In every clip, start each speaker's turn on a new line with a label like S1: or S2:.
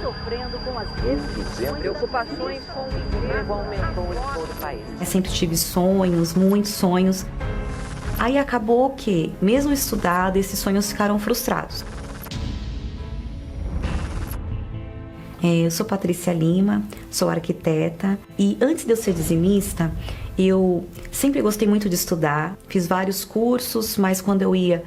S1: sofrendo com as preocupações com o emprego aumentou em todo o país.
S2: Eu sempre tive sonhos, muitos sonhos. Aí acabou que, mesmo estudado, esses sonhos ficaram frustrados. Eu sou Patrícia Lima, sou arquiteta e antes de eu ser dizimista, eu sempre gostei muito de estudar, fiz vários cursos, mas quando eu ia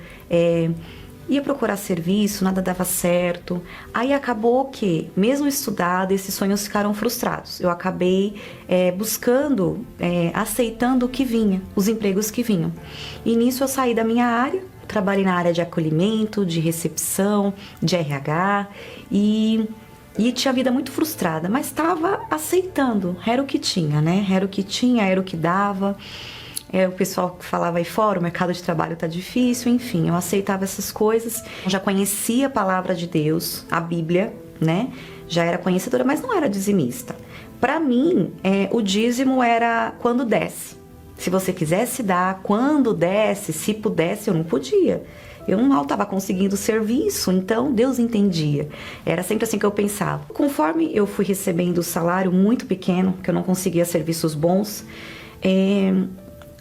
S2: procurar serviço, nada dava certo. Aí acabou que, mesmo estudado, esses sonhos ficaram frustrados. Eu acabei aceitando o que vinha, os empregos que vinham. E nisso eu saí da minha área, trabalhei na área de acolhimento, de recepção, de RH e tinha a vida muito frustrada, mas estava aceitando, era o que tinha, né? Era o que tinha, era o que dava. O pessoal falava aí fora, o mercado de trabalho tá difícil, enfim, eu aceitava essas coisas. Eu já conhecia a palavra de Deus, a Bíblia, né? Já era conhecedora, mas não era dizimista. Para mim, o dízimo era quando desse. Se você quisesse dar, quando desse, se pudesse, eu não podia. Eu mal estava conseguindo serviço, então Deus entendia. Era sempre assim que eu pensava. Conforme eu fui recebendo o salário muito pequeno, que eu não conseguia serviços bons,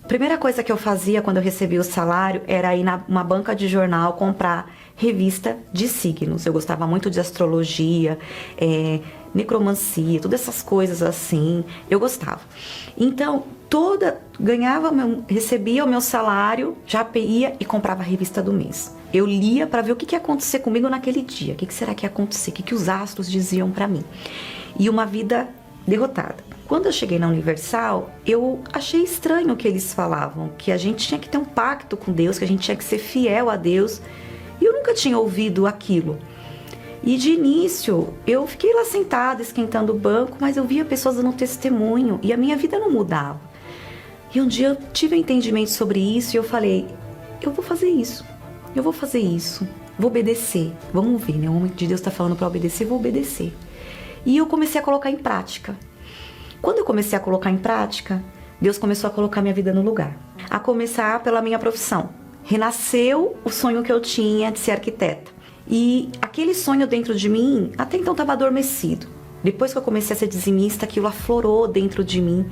S2: a primeira coisa que eu fazia quando eu recebia o salário era ir numa banca de jornal comprar revista de signos. Eu gostava muito de astrologia, necromancia, todas essas coisas assim, eu gostava. Então, recebia o meu salário, já ia e comprava a revista do mês. Eu lia para ver o que ia acontecer comigo naquele dia, o que será que ia acontecer, o que os astros diziam para mim. E uma vida derrotada. Quando eu cheguei na Universal, eu achei estranho o que eles falavam, que a gente tinha que ter um pacto com Deus, que a gente tinha que ser fiel a Deus. E eu nunca tinha ouvido aquilo. E de início, eu fiquei lá sentada, esquentando o banco, mas eu via pessoas dando testemunho e a minha vida não mudava. E um dia eu tive um entendimento sobre isso e eu falei, eu vou fazer isso, vou obedecer. Vamos ver, né? O homem de Deus está falando para obedecer, vou obedecer. E eu comecei a colocar em prática. Quando eu comecei a colocar em prática, Deus começou a colocar minha vida no lugar. A começar pela minha profissão. Renasceu o sonho que eu tinha de ser arquiteta. E aquele sonho dentro de mim, até então estava adormecido. Depois que eu comecei a ser dizimista, aquilo aflorou dentro de mim.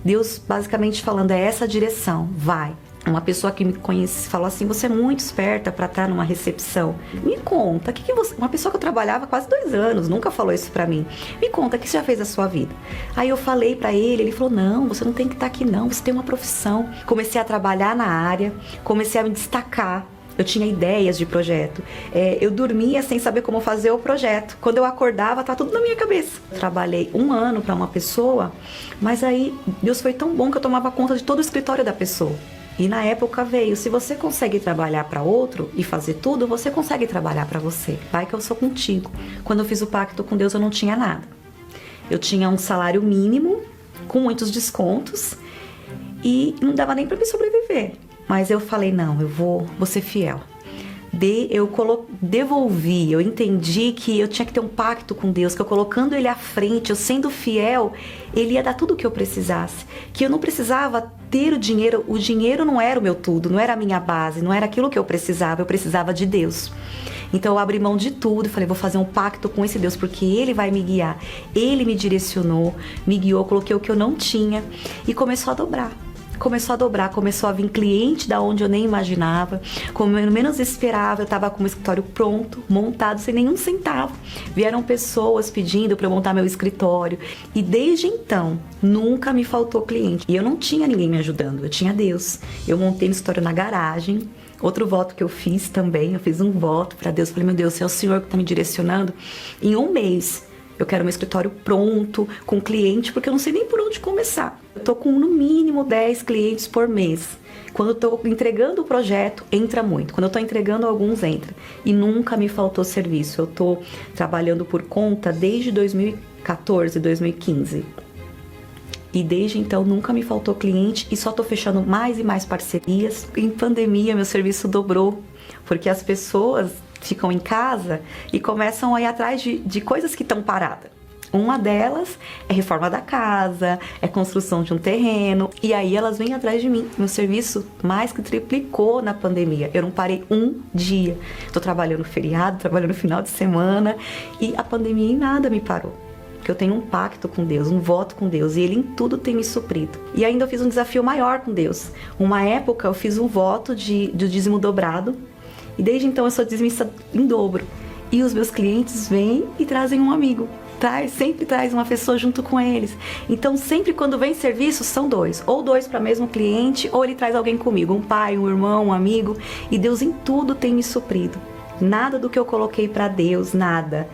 S2: Deus basicamente falando, é essa a direção, vai. Uma pessoa que me conhece falou assim, você é muito esperta para estar numa recepção. Me conta, uma pessoa que eu trabalhava há quase 2 anos, nunca falou isso para mim. Me conta, o que você já fez na sua vida? Aí eu falei para ele falou, não, você não tem que estar aqui não, você tem uma profissão. Comecei a trabalhar na área, comecei a me destacar. Eu tinha ideias de projeto. Eu dormia sem saber como fazer o projeto. Quando eu acordava, tá tudo na minha cabeça. Trabalhei 1 ano para uma pessoa, mas aí Deus foi tão bom que eu tomava conta de todo o escritório da pessoa. E na época veio, se você consegue trabalhar para outro e fazer tudo, você consegue trabalhar para você. Vai que eu sou contigo. Quando eu fiz o pacto com Deus, eu não tinha nada. Eu tinha um salário mínimo, com muitos descontos, e não dava nem para me sobreviver. Mas eu falei, não, eu vou ser fiel. Eu devolvi, eu entendi que eu tinha que ter um pacto com Deus, que eu colocando Ele à frente, eu sendo fiel, Ele ia dar tudo o que eu precisasse. Que eu não precisava ter o dinheiro não era o meu tudo, não era a minha base, não era aquilo que eu precisava de Deus. Então eu abri mão de tudo e falei, vou fazer um pacto com esse Deus, porque Ele vai me guiar. Ele me direcionou, me guiou, coloquei o que eu não tinha e começou a dobrar. Começou a vir cliente da onde eu nem imaginava, como eu menos esperava, eu estava com o escritório pronto, montado, sem nenhum centavo. Vieram pessoas pedindo para eu montar meu escritório e desde então nunca me faltou cliente. E eu não tinha ninguém me ajudando, eu tinha Deus. Eu montei meu escritório na garagem. Outro voto que eu fiz também, eu fiz um voto para Deus, falei, meu Deus, é o Senhor que está me direcionando. Em 1 mês eu quero meu escritório pronto, com cliente, porque eu não sei nem por onde começar. Eu tô com no mínimo 10 clientes por mês. Quando eu tô entregando o projeto, entra muito. Quando eu tô entregando alguns, entra. E nunca me faltou serviço. Eu tô trabalhando por conta desde 2014, 2015. E desde então nunca me faltou cliente e só tô fechando mais e mais parcerias. Em pandemia, meu serviço dobrou, porque as pessoas ficam em casa e começam a ir atrás de coisas que estão paradas. Uma delas é reforma da casa, é construção de um terreno. E aí elas vêm atrás de mim. Meu serviço mais que triplicou na pandemia. Eu não parei um dia. Estou trabalhando feriado, trabalhando final de semana. E a pandemia em nada me parou. Porque eu tenho um pacto com Deus, um voto com Deus. E Ele em tudo tem me suprido. E ainda eu fiz um desafio maior com Deus. Uma época eu fiz um voto de dízimo dobrado. E desde então eu sou dizimista em dobro. E os meus clientes vêm e trazem um amigo. Sempre traz uma pessoa junto com eles. Então sempre quando vem serviço são dois. Ou dois para o mesmo cliente, ou ele traz alguém comigo. Um pai, um irmão, um amigo. E Deus em tudo tem me suprido. Nada do que eu coloquei para Deus, nada,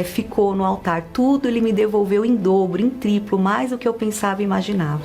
S2: ficou no altar. Tudo Ele me devolveu em dobro, em triplo, mais do que eu pensava e imaginava.